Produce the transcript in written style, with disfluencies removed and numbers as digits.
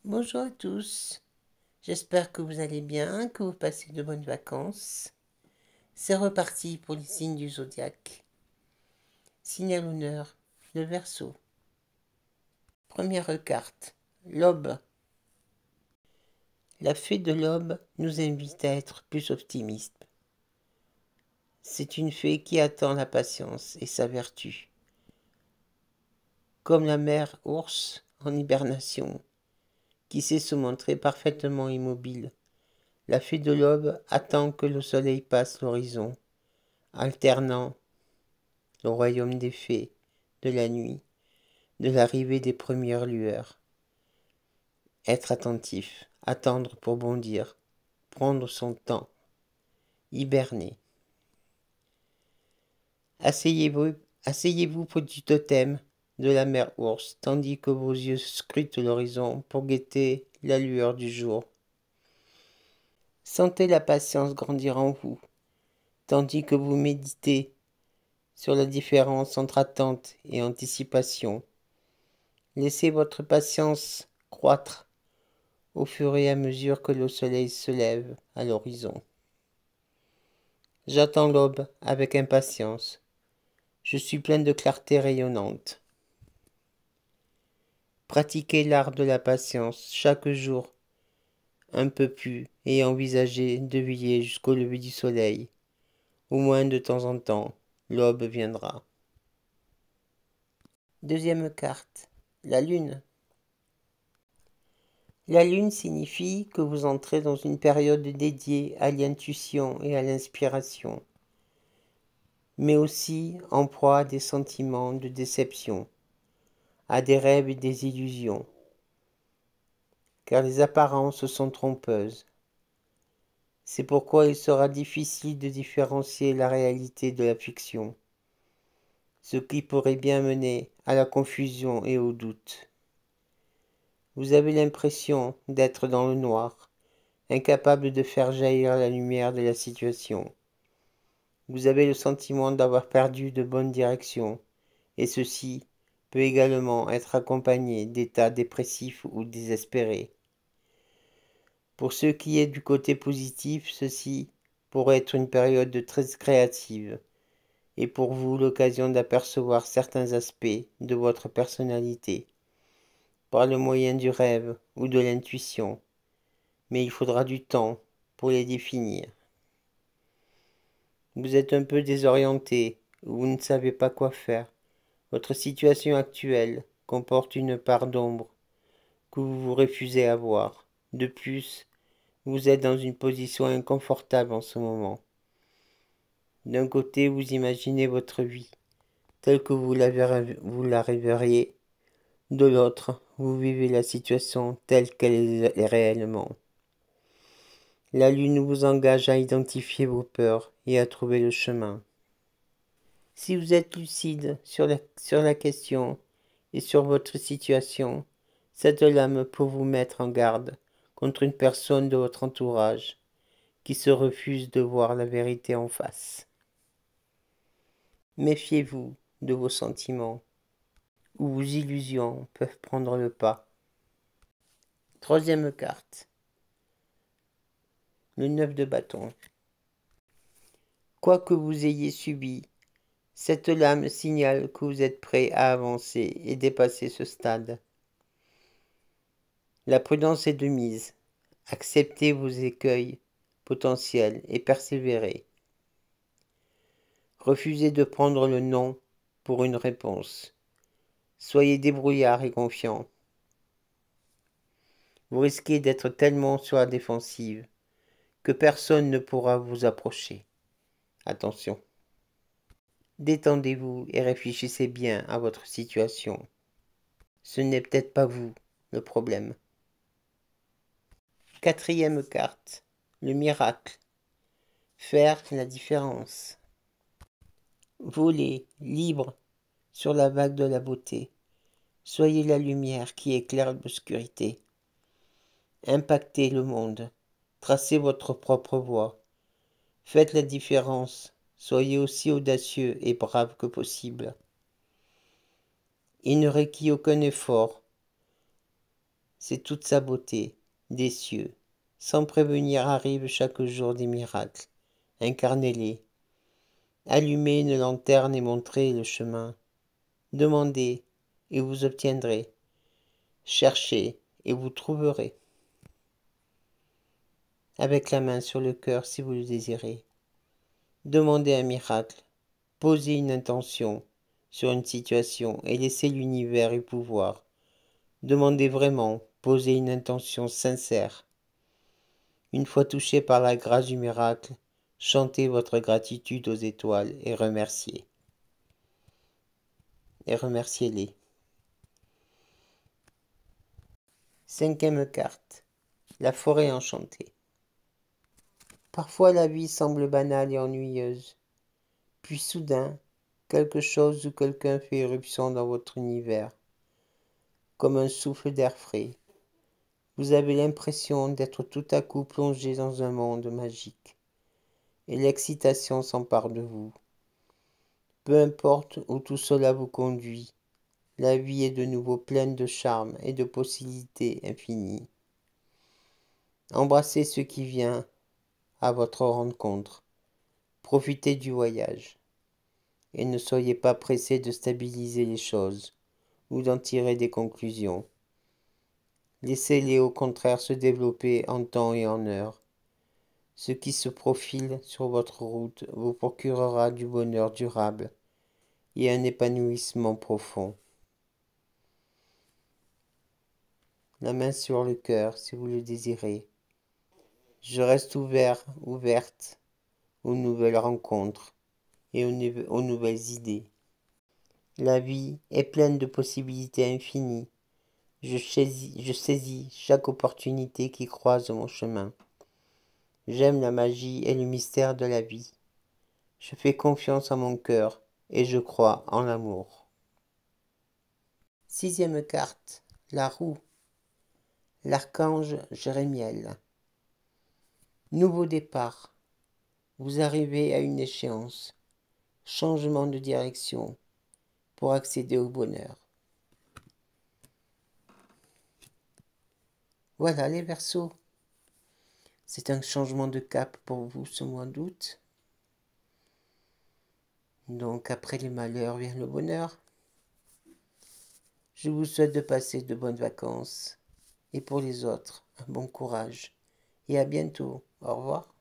Bonjour à tous, j'espère que vous allez bien, que vous passez de bonnes vacances. C'est reparti pour les signes du zodiaque. Signe à l'honneur, le Verseau. Première carte, l'Aube. La fée de l'Aube nous invite à être plus optimistes. C'est une fée qui attend la patience et sa vertu. Comme la mère ours en hibernation, qui sait se montrer parfaitement immobile. La fée de l'aube attend que le soleil passe l'horizon, alternant le royaume des fées, de la nuit, de l'arrivée des premières lueurs. Être attentif, attendre pour bondir, prendre son temps, hiberner. Asseyez-vous petit totem de la mer ours, tandis que vos yeux scrutent l'horizon pour guetter la lueur du jour. Sentez la patience grandir en vous, tandis que vous méditez sur la différence entre attente et anticipation. Laissez votre patience croître au fur et à mesure que le soleil se lève à l'horizon. J'attends l'aube avec impatience. Je suis plein de clarté rayonnante. Pratiquez l'art de la patience chaque jour un peu plus et envisagez de veiller jusqu'au lever du soleil. Au moins de temps en temps, l'aube viendra. Deuxième carte, la lune. La lune signifie que vous entrez dans une période dédiée à l'intuition et à l'inspiration, mais aussi en proie à des sentiments de déception, à des rêves et des illusions, car les apparences sont trompeuses. C'est pourquoi il sera difficile de différencier la réalité de la fiction, ce qui pourrait bien mener à la confusion et au doute. Vous avez l'impression d'être dans le noir, incapable de faire jaillir la lumière de la situation. Vous avez le sentiment d'avoir perdu de bonnes directions, et ceci peut également être accompagné d'états dépressifs ou désespérés. Pour ce qui est du côté positif, ceci pourrait être une période très créative, et pour vous l'occasion d'apercevoir certains aspects de votre personnalité, par le moyen du rêve ou de l'intuition, mais il faudra du temps pour les définir. Vous êtes un peu désorienté, ou vous ne savez pas quoi faire. Votre situation actuelle comporte une part d'ombre que vous vous refusez à voir. De plus, vous êtes dans une position inconfortable en ce moment. D'un côté, vous imaginez votre vie, telle que vous la rêveriez. De l'autre, vous vivez la situation telle qu'elle est réellement. La lune vous engage à identifier vos peurs et à trouver le chemin. Si vous êtes lucide sur la question et sur votre situation, cette lame peut vous mettre en garde contre une personne de votre entourage qui se refuse de voir la vérité en face. Méfiez-vous de vos sentiments ou vos illusions peuvent prendre le pas. Troisième carte, le 9 de bâton. Quoi que vous ayez subi, cette lame signale que vous êtes prêt à avancer et dépasser ce stade. La prudence est de mise. Acceptez vos écueils potentiels et persévérez. Refusez de prendre le non pour une réponse. Soyez débrouillard et confiant. Vous risquez d'être tellement sur la défensive que personne ne pourra vous approcher. Attention. Détendez-vous et réfléchissez bien à votre situation. Ce n'est peut-être pas vous le problème. Quatrième carte, le miracle. Faire la différence. Volez, libre, sur la vague de la beauté. Soyez la lumière qui éclaire l'obscurité. Impactez le monde. Tracez votre propre voie. Faites la différence. Soyez aussi audacieux et brave que possible. Il ne requiert aucun effort. c'est toute sa beauté, des cieux. Sans prévenir arrivent chaque jour des miracles. Incarnez-les. Allumez une lanterne et montrez le chemin. Demandez et vous obtiendrez. Cherchez et vous trouverez. Avec la main sur le cœur si vous le désirez. Demandez un miracle. Posez une intention sur une situation et laissez l'univers y pouvoir. Demandez vraiment, posez une intention sincère. Une fois touché par la grâce du miracle, chantez votre gratitude aux étoiles et remerciez. Et remerciez-les. Cinquième carte. La forêt enchantée. Parfois la vie semble banale et ennuyeuse. Puis soudain, quelque chose ou quelqu'un fait éruption dans votre univers, comme un souffle d'air frais. Vous avez l'impression d'être tout à coup plongé dans un monde magique, et l'excitation s'empare de vous. Peu importe où tout cela vous conduit, la vie est de nouveau pleine de charme et de possibilités infinies. Embrassez ce qui vient à votre rencontre. Profitez du voyage. Et ne soyez pas pressé de stabiliser les choses ou d'en tirer des conclusions. Laissez-les au contraire se développer en temps et en heure. Ce qui se profile sur votre route vous procurera du bonheur durable et un épanouissement profond. La main sur le cœur si vous le désirez. Je reste ouvert, ouverte aux nouvelles rencontres et aux nouvelles idées. La vie est pleine de possibilités infinies. Je saisis chaque opportunité qui croise mon chemin. J'aime la magie et le mystère de la vie. Je fais confiance à mon cœur et je crois en l'amour. Sixième carte, la roue. L'archange Jérémiel. Nouveau départ. Vous arrivez à une échéance. Changement de direction pour accéder au bonheur. Voilà les Verseaux. C'est un changement de cap pour vous ce mois d'août. Donc après les malheurs vient le bonheur. Je vous souhaite de passer de bonnes vacances. Et pour les autres, un bon courage. Et à bientôt. Au revoir.